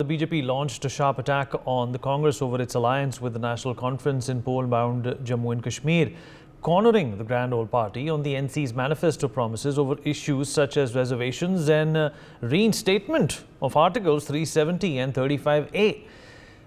BJP launched a sharp attack on the Congress over its alliance with the National Conference in poll-bound Jammu and Kashmir, cornering the Grand Old Party on the NC's manifesto promises over issues such as reservations and reinstatement of Articles 370 and 35A.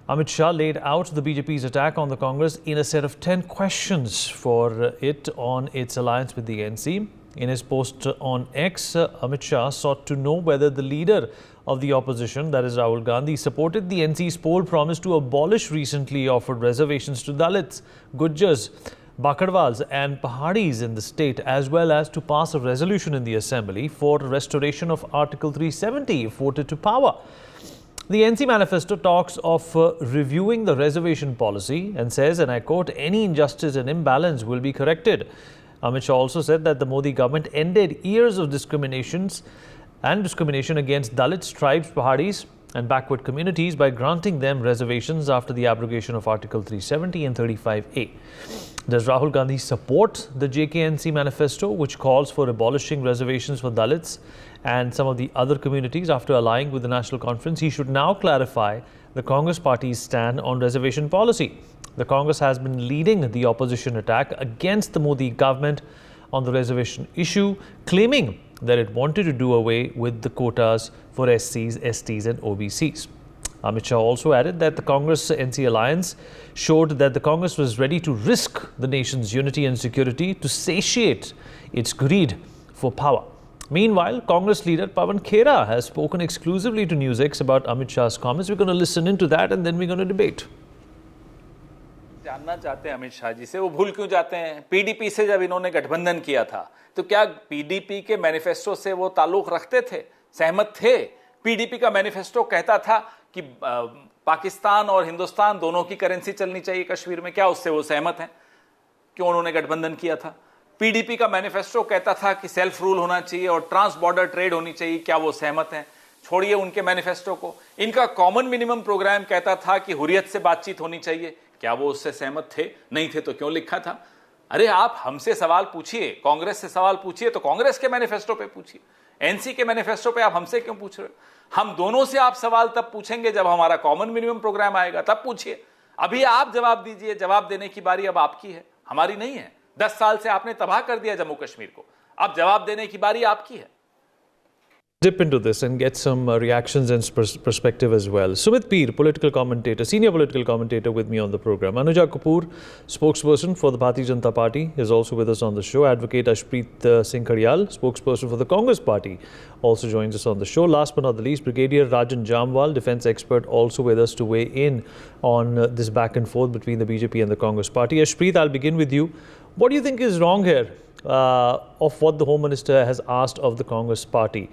Amit Shah laid out the BJP's attack on the Congress in a set of 10 questions for it on its alliance with the NC. In his post on X, Amit Shah sought to know whether the leader of the opposition, that is Rahul Gandhi, supported the NC's poll promise to abolish recently offered reservations to Dalits, Gujjars, Bakarwals and Pahadis in the state, as well as to pass a resolution in the Assembly for restoration of Article 370 if voted to power. The NC manifesto talks of reviewing the reservation policy and says, and I quote, any injustice and imbalance will be corrected. Amit Shah also said that the Modi government ended years of discrimination against Dalits, tribes, Pahadis and backward communities by granting them reservations after the abrogation of Article 370 and 35A. Does Rahul Gandhi support the JKNC manifesto, which calls for abolishing reservations for Dalits and some of the other communities after allying with the National Conference? He should now clarify the Congress party's stand on reservation policy. The Congress has been leading the opposition attack against the Modi government on the reservation issue, claiming that it wanted to do away with the quotas for SCs, STs and OBCs. Amit Shah also added that the Congress-NC alliance showed that the Congress was ready to risk the nation's unity and security to satiate its greed for power. Meanwhile, Congress leader Pawan Khera has spoken exclusively to Newsx about Amit Shah's comments. We're going to listen into that and then we're going to debate. जानना चाहते हैं अमित शाह जी से, वो भूल क्यों जाते हैं? PDP से जब इन्होंने गठबंधन किया था तो क्या पीडीपी के मैनिफेस्टो से वो ताल्लुक रखते थे, सहमत थे? पीडीपी का मैनिफेस्टो कहता था कि पाकिस्तान और हिंदुस्तान दोनों की करेंसी चलनी चाहिए कश्मीर में, क्या उससे वो सहमत हैं? क्यों उन्होंने गठबंधन किया था? पीडीपी का मैनिफेस्टो कहता था कि सेल्फ रूल होना चाहिए और ट्रांस बॉर्डर ट्रेड होनी चाहिए, क्या वो सहमत हैं? छोड़िए उनके मैनिफेस्टो को, इनका कॉमन मिनिमम प्रोग्राम कहता था कि हुर्रियत से बातचीत होनी चाहिए, क्या वो उससे सहमत थे? नहीं थे तो क्यों लिखा था? अरे आप हमसे सवाल पूछिए, कांग्रेस से सवाल पूछिए तो कांग्रेस के मैनिफेस्टो पे पूछिए, एनसी के मैनिफेस्टो पे आप हमसे क्यों पूछ रहे हो? हम दोनों से आप सवाल तब पूछेंगे जब हमारा कॉमन मिनिमम प्रोग्राम आएगा, तब पूछिए। अभी आप जवाब दीजिए, जवाब देने की बारी अब आपकी है, हमारी नहीं है। 10 साल से आपने तबाह कर दिया जम्मू कश्मीर को, अब जवाब देने की बारी आपकी है। Dip into this and get some reactions and perspective as well. Sumit Peer, political commentator, senior political commentator with me on the program. Anuja Kapoor, spokesperson for the Bharatiya Janata Party, is also with us on the show. Advocate Ashpreet Singh Karyal, spokesperson for the Congress Party, also joins us on the show. Last but not the least, Brigadier Rajan Jamwal, defence expert, also with us to weigh in on this back and forth between the BJP and the Congress Party. Ashpreet, I'll begin with you. What do you think is wrong here of what the Home Minister has asked of the Congress Party?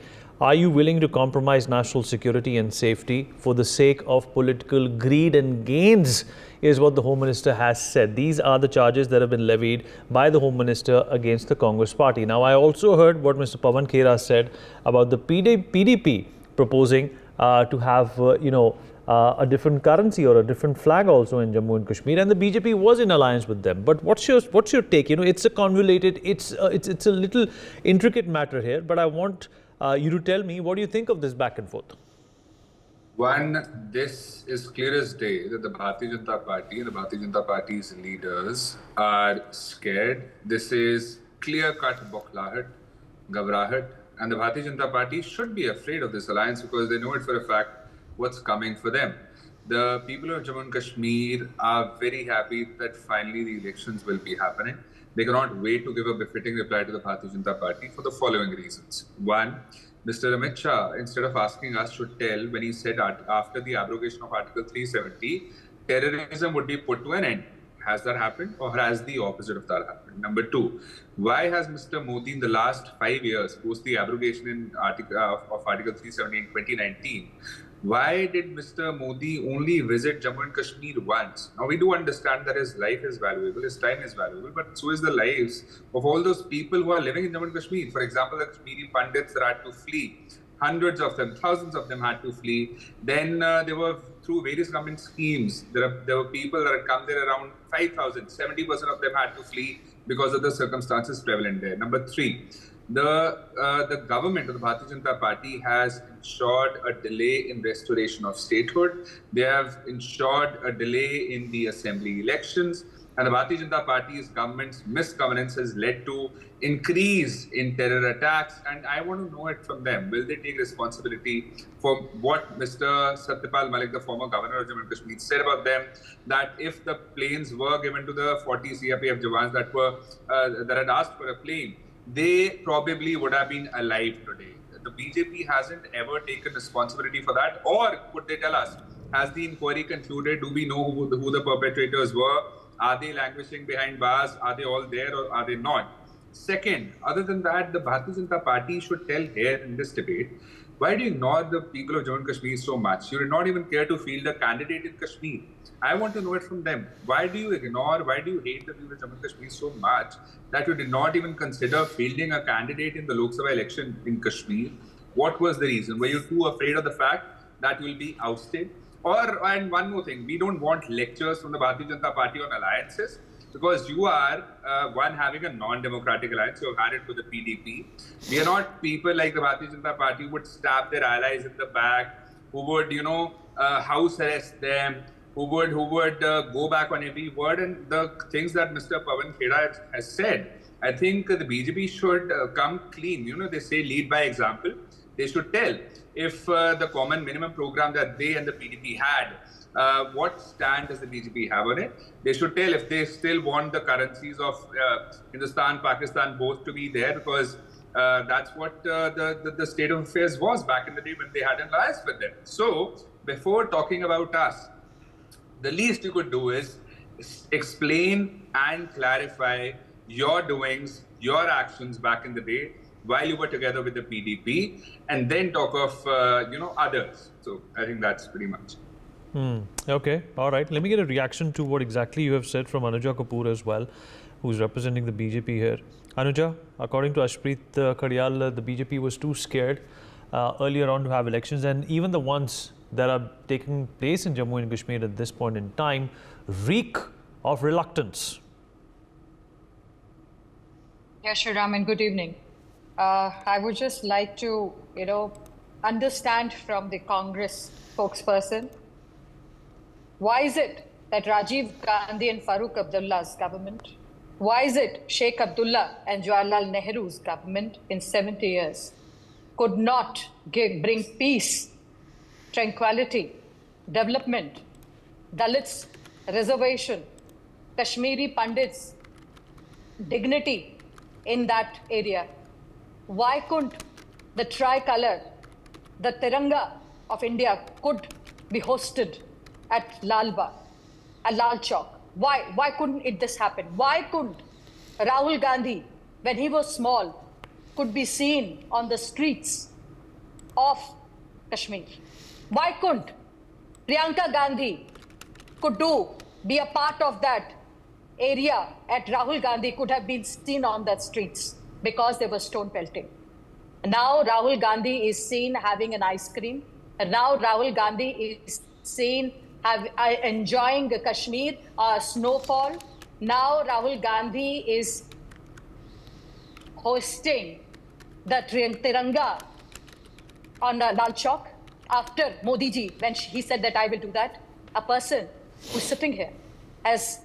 Are you willing to compromise national security and safety for the sake of political greed and gains, is what the Home Minister has said. These are the charges that have been levied by the Home Minister against the Congress Party. Now, I also heard what Mr. Pawan Khera said about the PDP proposing to have, a different currency or a different flag also in Jammu and Kashmir, and the BJP was in alliance with them. But what's your take? It's a convoluted, it's a little intricate matter here, but I want you to tell me, what do you think of this back and forth? One, this is clear as day that the Bharatiya Janata Party and the Bharatiya Janata Party's leaders are scared. This is clear-cut bokhlahat, ghabrahat, and the Bharatiya Janata Party should be afraid of this alliance because they know it for a fact what's coming for them. The people of Jammu and Kashmir are very happy that finally the elections will be happening. They cannot wait to give a befitting reply to the Bharatiya Janata Party for the following reasons. One, Mr. Amit Shah, instead of asking us, should tell when he said after the abrogation of Article 370, terrorism would be put to an end. Has that happened, or has the opposite of that happened? Number two, why has Mr. Modi in the last 5 years, post the abrogation of Article 370 in 2019, why did Mr. Modi only visit Jammu and Kashmir once? Now, we do understand that his life is valuable, his time is valuable, but so is the lives of all those people who are living in Jammu and Kashmir. For example, the Kashmiri Pandits that had to flee. Hundreds of them, thousands of them had to flee. Then they were through various government schemes. There were people that had come there around 5,000. 70% of them had to flee because of the circumstances prevalent there. Number three, the government of the Bharatiya Janata Party has ensured a delay in restoration of statehood. They have ensured a delay in the assembly elections. And the Bharatiya Janata Party's government's misgovernance has led to increase in terror attacks. And I want to know it from them. Will they take responsibility for what Mr. Satyapal Malik, the former governor of Jammu and Kashmir, said about them, that if the planes were given to the 40 CRPF Jawans that had asked for a plane, they probably would have been alive today. The BJP hasn't ever taken responsibility for that. Or could they tell us, has the inquiry concluded? Do we know who the perpetrators were? Are they languishing behind bars? Are they all there or are they not? Second, other than that, the Bharatiya Janata Party should tell here in this debate, why do you ignore the people of Jammu and Kashmir so much? You did not even care to field a candidate in Kashmir. I want to know it from them. Why do you ignore, why do you hate the people of Jammu and Kashmir so much that you did not even consider fielding a candidate in the Lok Sabha election in Kashmir? What was the reason? Were you too afraid of the fact that you will be ousted? And one more thing, we don't want lectures from the Bharatiya Janata Party on alliances, because you are one having a non-democratic alliance. You have had it with the PDP. We are not people like the Bharatiya Janata Party who would stab their allies in the back, who would, house arrest them, who would go back on every word. And the things that Mr. Pawan Kheda has said, I think the BJP should come clean. They say lead by example. They should tell if the common minimum program that they and the PDP had, what stand does the BJP have on it? They should tell if they still want the currencies of Hindustan, Pakistan both to be there, because that's what the state of affairs was back in the day when they had an alliance with them. So before talking about us, the least you could do is explain and clarify your doings, your actions back in the day while you were together with the PDP, and then talk of others. So I think that's pretty much. Okay, all right. Let me get a reaction to what exactly you have said from Anuja Kapoor as well, who's representing the BJP here. Anuja, according to Ashpreet Khadial, the BJP was too scared earlier on to have elections, and even the ones that are taking place in Jammu and Kashmir at this point in time reek of reluctance. Yes, Shriram, and good evening. I would just like to, understand from the Congress spokesperson, why is it that Rajiv Gandhi and Farooq Abdullah's government, why is it Sheikh Abdullah and Jawaharlal Nehru's government in 70 years could not bring peace, tranquility, development, Dalits, reservation, Kashmiri Pandits, dignity in that area? Why couldn't the tricolor, the Tiranga of India could be hosted at Lal Chowk? Why couldn't this happen? Why couldn't Rahul Gandhi, when he was small, could be seen on the streets of Kashmir? Why couldn't Priyanka Gandhi be a part of that area at Rahul Gandhi could have been seen on the streets because there was stone pelting? Now Rahul Gandhi is seen having an ice cream. And now Rahul Gandhi is seen enjoying Kashmir snowfall. Now Rahul Gandhi is hosting the Tiranga on Lal Chowk after Modi ji, when he said that I will do that. A person who's sitting here has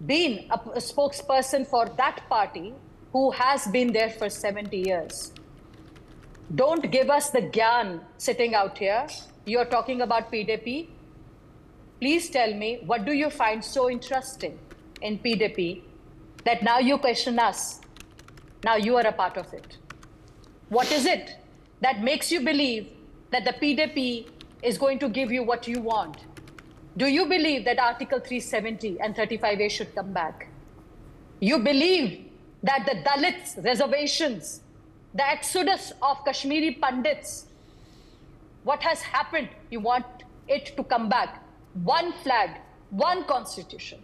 been a spokesperson for that party who has been there for 70 years. Don't give us the gyan sitting out here. You're talking about PDP. Please tell me, what do you find so interesting in PDP that now you question us? Now you are a part of it. What is it that makes you believe that the PDP is going to give you what you want? Do you believe that Article 370 and 35A should come back? You believe that the Dalits, reservations, the exodus of Kashmiri Pandits, what has happened, you want it to come back. One flag, one constitution.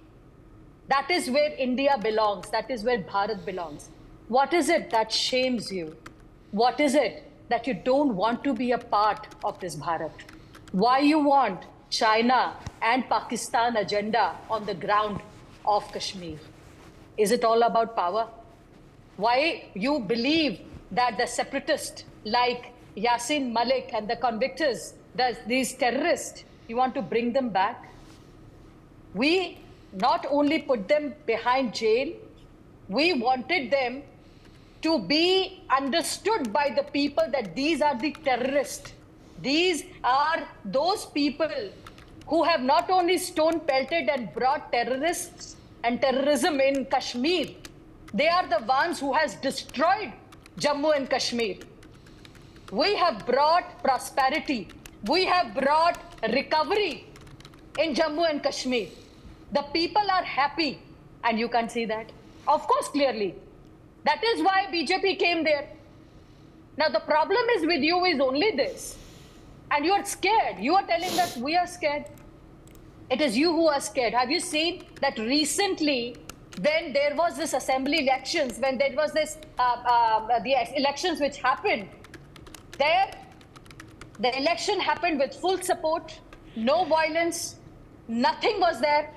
That is where India belongs. That is where Bharat belongs. What is it that shames you? What is it that you don't want to be a part of this Bharat? Why you want China and Pakistan agenda on the ground of Kashmir? Is it all about power? Why you believe that the separatists like Yasin Malik and the convictors, these terrorists, you want to bring them back? We not only put them behind jail, we wanted them to be understood by the people that these are the terrorists. These are those people who have not only stone pelted and brought terrorists and terrorism in Kashmir, they are the ones who has destroyed Jammu and Kashmir. We have brought prosperity. We have brought recovery in Jammu and Kashmir. The people are happy, and you can see that. Of course, clearly. That is why BJP came there. Now, the problem is with you is only this. And you are scared. You are telling us we are scared. It is you who are scared. Have you seen that recently, when there was this assembly elections, when there was this, the elections which happened, there, the election happened with full support, no violence, nothing was there.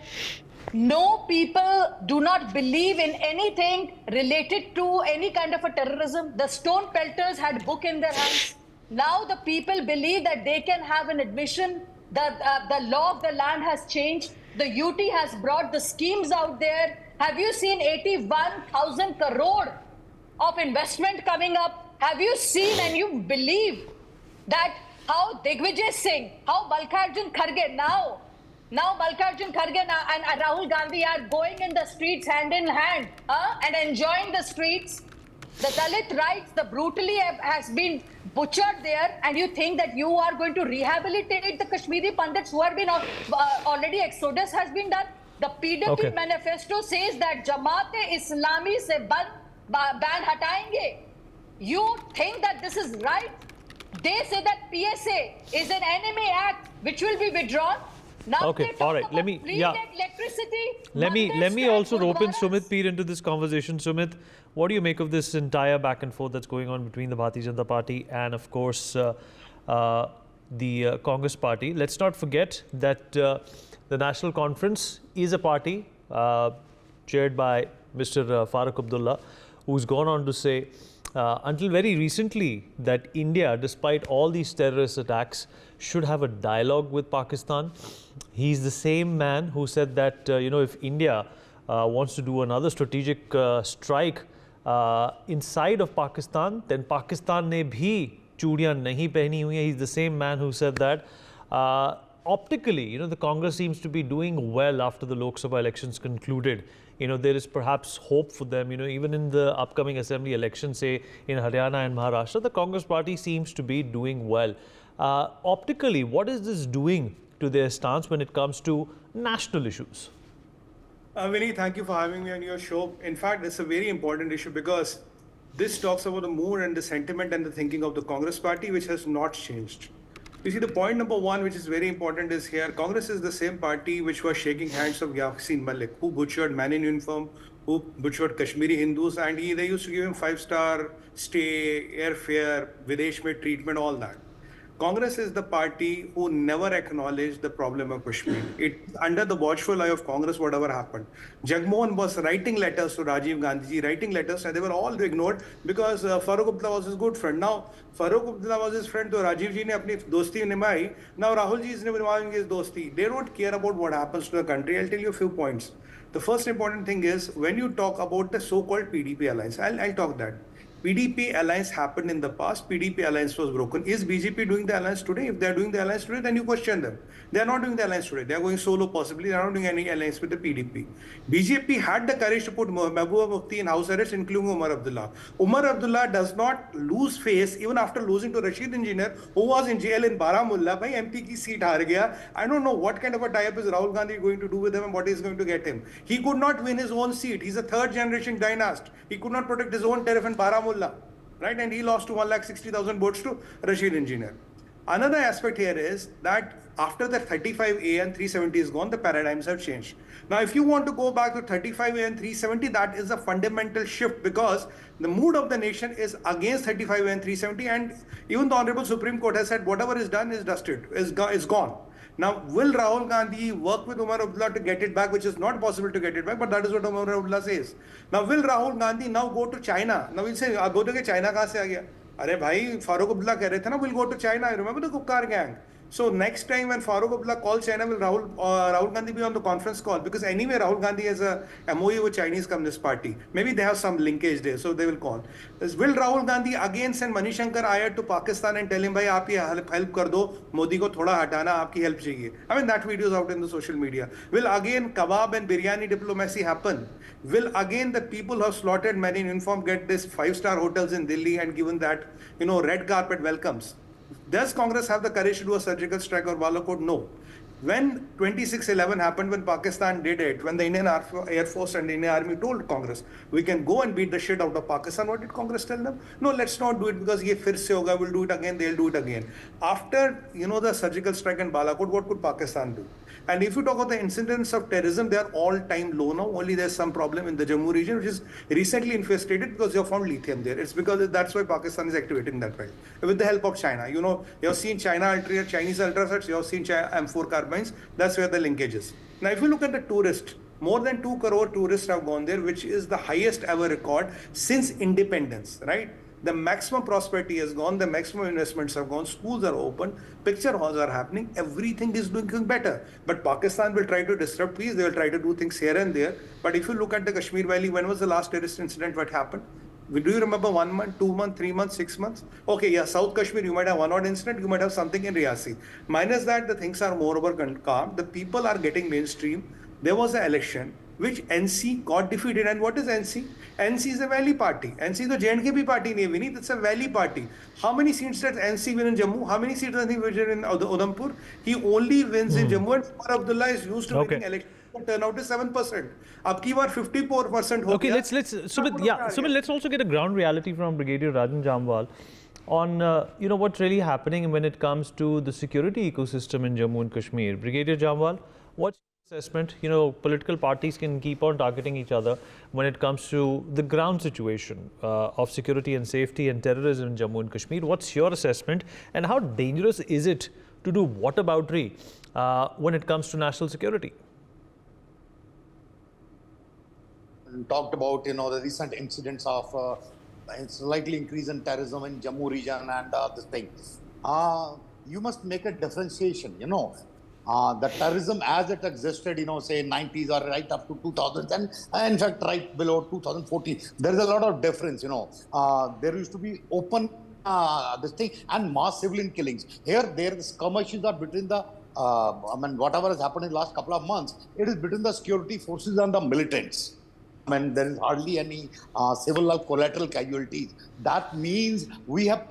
No, people do not believe in anything related to any kind of a terrorism. The stone pelters had book in their hands. Now the people believe that they can have an admission. The law of the land has changed. The UT has brought the schemes out there. Have you seen 81,000 crore of investment coming up? Have you seen and you believe that how Digvijay Singh, how Mallikarjun Kharge now Mallikarjun Kharge and Rahul Gandhi are going in the streets hand in hand and enjoying the streets. The Dalit rights, the brutally has been butchered there, and you think that you are going to rehabilitate the Kashmiri Pandits who have been already exodus has been done. The PDP manifesto says that Jamaat-e-Islami se ban hatayenge. You think that this is right? They say that PSA is an enemy act which will be withdrawn. Now all right. Let me also rope in Sumit Peer into this conversation. Sumit, what do you make of this entire back and forth that's going on between the Bharatiya Janata Party and, of course, the Congress Party? Let's not forget that the National Conference is a party chaired by Mr. Farooq Abdullah, who's gone on to say until very recently that India, despite all these terrorist attacks, should have a dialogue with Pakistan. He's the same man who said that, if India wants to do another strategic strike inside of Pakistan, then Pakistan ne bhi chudiyan nahi pehni hui hai. He's the same man who said that. Optically, the Congress seems to be doing well after the Lok Sabha elections concluded. There is perhaps hope for them. Even in the upcoming assembly election, say in Haryana and Maharashtra, the Congress party seems to be doing well. Optically, what is this doing to their stance when it comes to national issues? Vinny, thank you for having me on your show. In fact, it's a very important issue because this talks about the mood and the sentiment and the thinking of the Congress party, which has not changed. You see, the point number one, which is very important, is here. Congress is the same party which was shaking hands of Yasin Malik, who butchered man in uniform, who butchered Kashmiri Hindus, and they used to give him 5-star stay, airfare, Videsh mein treatment, all that. Congress is the party who never acknowledged the problem of Kashmir. It's under the watchful eye of Congress, whatever happened. Jagmohan was writing letters to Rajiv Gandhi, and they were all ignored because Farooq Abdullah was his good friend. Now, Farooq Abdullah was his friend, so Rajiv ji ne apni dosti nimai. Now, Rahul ji is nimai his dosti. They don't care about what happens to the country. I'll tell you a few points. The first important thing is when you talk about the so-called PDP alliance, I'll talk that. PDP alliance happened in the past. PDP alliance was broken. Is BJP doing the alliance today? If they're doing the alliance today, then you question them. They're not doing the alliance today. They're going solo possibly. They're not doing any alliance with the PDP. BJP had the courage to put Mehbooba Mufti in house arrest, including Umar Abdullah. Umar Abdullah does not lose face even after losing to Rashid Engineer, who was in jail in Baramulla. Bhai, MP ki seat haar gaya. I don't know what kind of a tie-up is Rahul Gandhi going to do with him and what is going to get him. He could not win his own seat. He's a third-generation dynast. He could not protect his own turf in Baramulla. Right, and he lost to 160,000 votes to Rashid Engineer. Another aspect here is that after the 35A and 370 is gone, the paradigms have changed. Now, if you want to go back to 35A and 370, that is a fundamental shift because the mood of the nation is against 35A and 370, and even the Honorable Supreme Court has said whatever is done is dusted, is gone. Now, will Rahul Gandhi work with Umar Abdullah to get it back, which is not possible to get it back, but that is what Umar Abdullah says. Now, will Rahul Gandhi now go to China? Now, we'll say, China kahan se aa gaya? अरे भाई फारूक अब्दुल्ला कह रहे थे ना, we'll go to China. I remember the Kukkar gang. So next time when Farooq Abdullah calls China, will Rahul Gandhi be on the conference call? Because anyway, Rahul Gandhi has a MOU with Chinese Communist Party. Maybe they have some linkage there, so they will call. Will Rahul Gandhi again send Manishankar Iyer to Pakistan and tell him, "Bhai, आप ये help कर दो, Modi को थोड़ा हटाना, आपकी help चाहिए." I mean that video is out in the social media. Will again kebab and biryani diplomacy happen? Will again the people who have slaughtered men in uniform get this 5-star hotels in Delhi and given that red carpet welcomes? Does Congress have the courage to do a surgical strike or Balakot? No. When 26/11 happened, when Pakistan did it, when the Indian Air Force and the Indian Army told Congress, we can go and beat the shit out of Pakistan, what did Congress tell them? No, let's not do it because ye fir se hoga, we'll do it again, they'll do it again. After, the surgical strike in Balakot, what could Pakistan do? And if you talk about the incidents of terrorism, they are all-time low now. Only there's some problem in the Jammu region, which is recently infestated because they have found lithium there. It's because that's why Pakistan is activating that belt with the help of China. You have seen Chinese ultrasats, you have seen M4 carbines. That's where the linkage is. Now, if you look at the tourists, more than 2 crore tourists have gone there, which is the highest ever record since independence, right? The maximum prosperity has gone, the maximum investments have gone, schools are open, picture halls are happening, everything is doing better. But Pakistan will try to disrupt peace, they will try to do things here and there. But if you look at the Kashmir Valley, when was the last terrorist incident what happened? Do you remember 1 month, 2 months, 3 months, 6 months? Okay, yeah, South Kashmir, you might have one odd incident, you might have something in Riyasi. Minus that, the things are more over calm, the people are getting mainstream. There was an election, which NC got defeated. And what is NC? NC is a valley party. NC is the JNKP party, Vineet. It's a valley party. How many seats does NC win in Jammu? How many seats does he win in Udhampur? He only wins in Jammu, and Umar Abdullah is used to winning elections. The turnout is 7%. Ab ki baar 54% ho Okay, gaya. Sumit, let's also get a ground reality from Brigadier Rajan Jamwal on what's really happening when it comes to the security ecosystem in Jammu and Kashmir. Brigadier Jamwal, what's your assessment? Political parties can keep on targeting each other when it comes to the ground situation of security and safety and terrorism in Jammu and Kashmir. What's your assessment, and how dangerous is it to do whataboutery when it comes to national security? Talked about the recent incidents of slightly increase in terrorism in Jammu region and this thing. You must make a differentiation. The terrorism as it existed, say 90s or right up to 2000s, and in fact right below 2014, there is a lot of difference. There used to be open this thing and mass civilian killings. Here, the skirmishes are between the whatever has happened in the last couple of months, it is between the security forces and the militants. There is hardly any civil or collateral casualties. That means we have,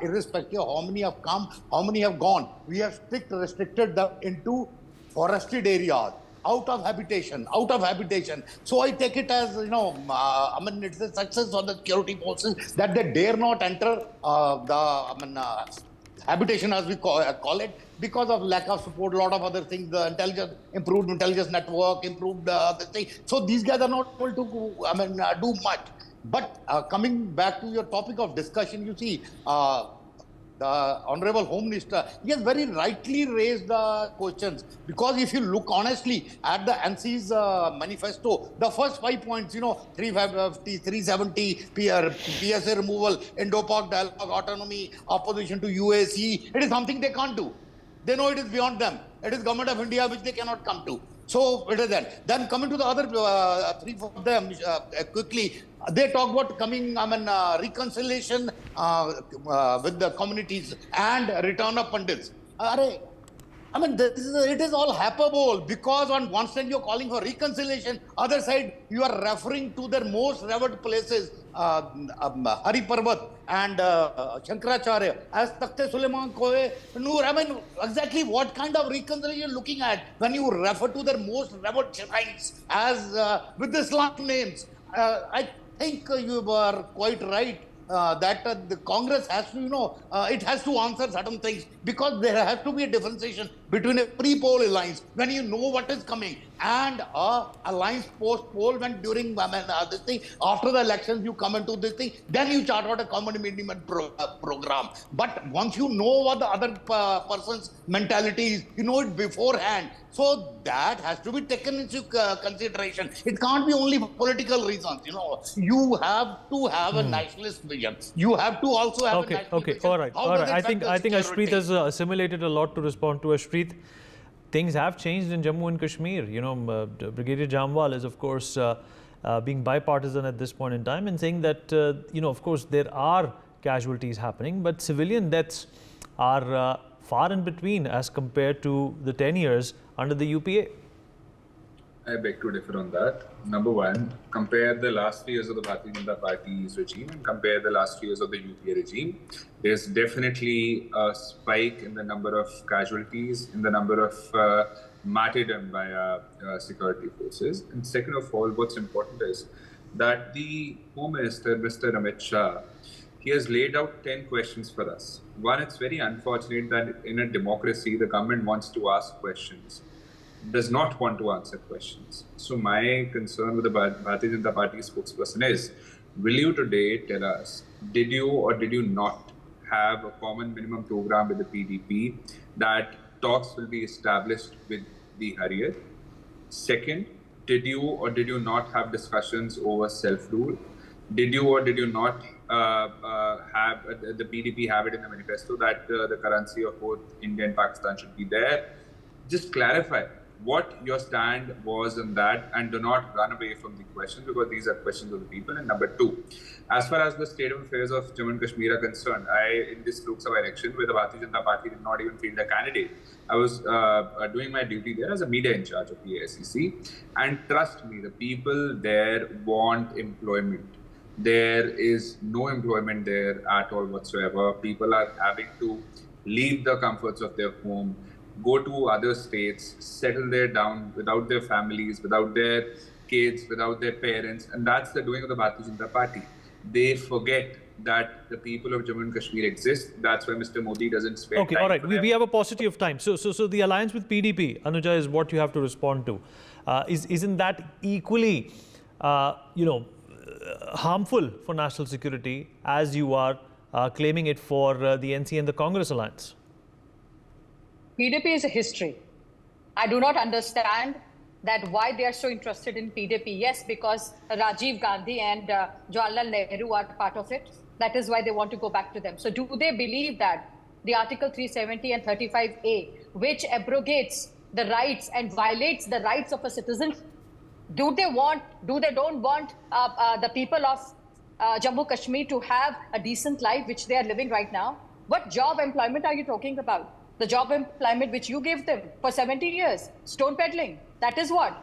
irrespective of how many have come, how many have gone, we have restricted them into forested areas, out of habitation. So I take it as, it's a success for the security forces that they dare not enter habitation, as we call it, because of lack of support, a lot of other things, the improved intelligence network, improved the thing. So these guys are not able to do much. But coming back to your topic of discussion, you see, the Honorable Home Minister, he has very rightly raised the questions, because if you look honestly at the NC's manifesto, the first 5 points, 350, 370, PSA removal, Indo-Pak dialogue, autonomy, opposition to UAC, it is something they can't do. They know it is beyond them. It is Government of India which they cannot come to. So it is that. Then coming to the other 3 of them quickly, they talk about coming, reconciliation with the communities and return of pandits. It is all hyperbole, because on one side you're calling for reconciliation, other side you are referring to their most revered places, Hari Parvat and Shankaracharya as Takhte Suleiman Kohe, Noor. Exactly what kind of reconciliation you're looking at when you refer to their most revered shrines as with Islamic names? I think you are quite right. That the Congress has to, it has to answer certain things, because there has to be a differentiation between a pre-poll alliance when you know what is coming and a alliance post-poll when during this thing, after the elections you come into this thing, then you chart out a common minimum program. But once you know what the other person's mentality is, you know it beforehand. So that has to be taken into consideration. It can't be only for political reasons, you know. You have to have a nationalist vision. You have to also have a national vision. All right. I think Ashpreet has assimilated a lot to respond to. Ashpreet, things have changed in Jammu and Kashmir. You know, Brigadier Jamwal is, of course, being bipartisan at this point in time and saying that, you know, of course, there are casualties happening, but civilian deaths are far in between as compared to the 10 years under the UPA. I beg to differ on that. Number one, compare the last 3 years of the Bharatiya Janata Party's regime and compare the last 3 years of the UPA regime. There's definitely a spike in the number of casualties, in the number of martyrdom by security forces. And second of all, what's important is that the Home Minister, Mr. Amit Shah, he has laid out 10 questions for us. One, it's very unfortunate that in a democracy, the government wants to ask questions, does not want to answer questions. So my concern with the Bharatiya Janata Party spokesperson is, will you today tell us, did you or did you not have a common minimum program with the PDP, that talks will be established with the Harriet? Second, did you or did you not have discussions over self-rule? Did you or did you not have the PDP have it in the manifesto that the currency of both India and Pakistan should be there? Just clarify what your stand was on that and do not run away from the questions, because these are questions of the people. And number two, as far as the state of affairs of Jammu and Kashmir are concerned, in this Lok Sabha election where the Bharatiya Janata Party did not even field a candidate, I was doing my duty there as a media in charge of the AICC. And trust me, the people there want employment. There is no employment there at all whatsoever. People are having to leave the comforts of their home, go to other states, settle there down without their families, without their kids, without their parents. And that's the doing of the Bharatiya Janata Party. They forget that the people of Jammu and Kashmir exist. That's why Mr. Modi doesn't spend time. Okay, all right. We have a paucity of time. So the alliance with PDP, Anuja, is what you have to respond to. Isn't that equally, harmful for national security as you are claiming it for the NC and the Congress alliance? PDP is a history. I do not understand that why they are so interested in PDP. Yes, because Rajiv Gandhi and Jawaharlal Nehru are part of it. That is why they want to go back to them. So do they believe that the Article 370 and 35A, which abrogates the rights and violates the rights of a citizen, do they don't want the people of Jammu Kashmir to have a decent life which they are living right now? What job employment are you talking about? The job employment which you gave them for 70 years, stone peddling. That is what?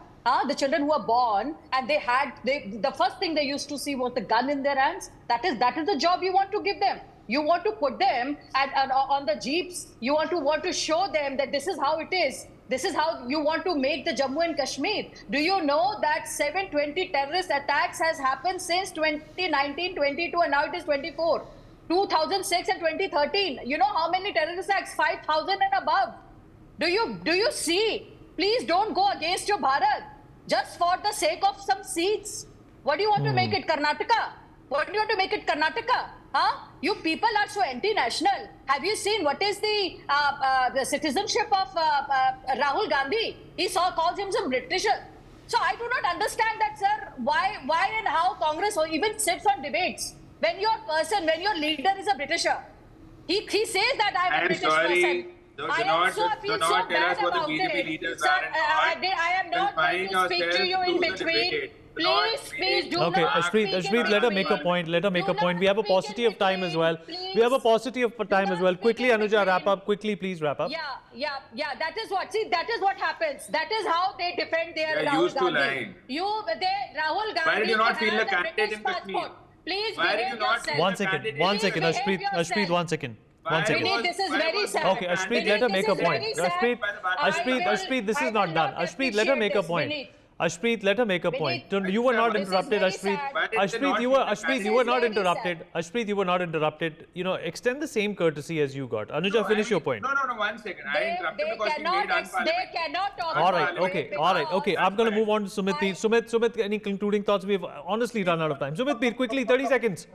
The children who are born and the first thing they used to see was the gun in their hands. That is the job you want to give them. You want to put them on the jeeps. You want to show them that this is how it is. This is how you want to make the Jammu and Kashmir. Do you know that 720 terrorist attacks has happened since 2019, 22, and now it is 24? 2006 and 2013. You know how many terrorist attacks? 5,000 and above. Do you see? Please don't go against your Bharat just for the sake of some seats. What do you want to make it, Karnataka? What do you want to make it, Karnataka? You people are so anti-national. Have you seen what is the citizenship of Rahul Gandhi? He calls him some Britisher. So I do not understand that, sir. Why and how Congress even sits on debates when your leader is a Britisher? He says that I am a British person. I feel so bad about it. Sir, I am not going to speak to you in between. Please do not. Okay, Ashpreet, let her make a point. We have a paucity of time as well. Quickly, Anuja, wrap up. Quickly, please wrap up. Yeah. That is what. See, that is what happens. That is how they defend their Rahul Gandhi. Rahul Gandhi. Why did you not feel the candidate in Kashmir? Please behave yourself. One second, Ashpreet, 1 second. Vinit, this is very sad. Okay, Ashpreet, let her make a point. Ashpreet, this is not done. Ashpreet, let her make a point. Ashpreet, let her make a point. You were not This is interrupted, very Ashpreet. sad. Why did they Ashpreet, not you were give the Ashpreet, you guidance? were not Very interrupted. sad. Ashpreet, you were not interrupted. You know, extend the same courtesy as you got. Anuja, finish your point. No, 1 second. I interrupted They because he cannot, made unparliamentary. they cannot talk All about right, it okay, because- all right, okay. I'm going to move on to Sumit Peer. Why- Sumit, any concluding thoughts? We've honestly run out of time. Sumit Peer, quickly, 30 seconds.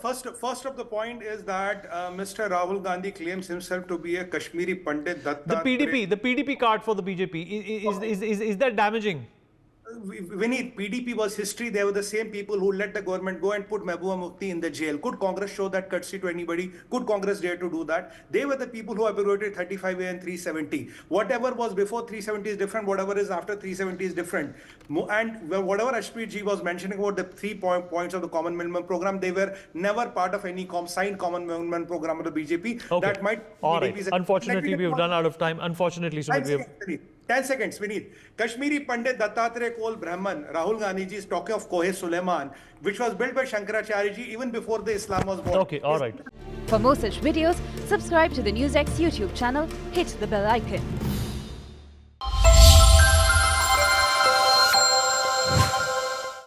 First of the point is that Mr. Rahul Gandhi claims himself to be a Kashmiri Pandit Datta. The PDP card for the BJP, is that damaging? Vineet, PDP was history. They were the same people who let the government go and put Mehbooba Mufti in the jail. Could Congress show that courtesy to anybody? Could Congress dare to do that? They were the people who abrogated 35A and 370. Whatever was before 370 is different. Whatever is after 370 is different. And whatever Ashpreet ji was mentioning about the 3 points of the common minimum program, they were never part of any signed common minimum program of the BJP. Okay. That might. All right. BJP's Unfortunately, we've run out of time. Unfortunately, Sumit, we have. 10 seconds, Vineet. Kashmiri Pandit Dattatreya Kol Brahman, Rahul Gandhi ji is talking of Kohe Suleiman, which was built by Shankaracharya ji even before the Islam was born. Okay, all right. For more such videos, subscribe to the Newsx YouTube channel, hit the bell icon.